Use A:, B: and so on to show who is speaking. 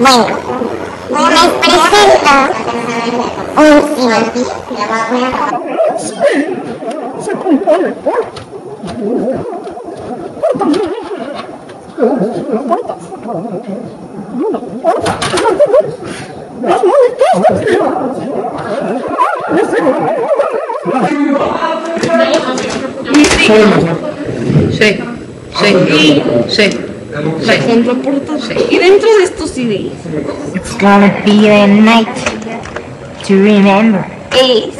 A: Bueno, les presento un cine.
B: Se compone por
C: Sí.
B: la contraportada. Y dentro de estos CDs,
A: It's gonna be a night to remember. Es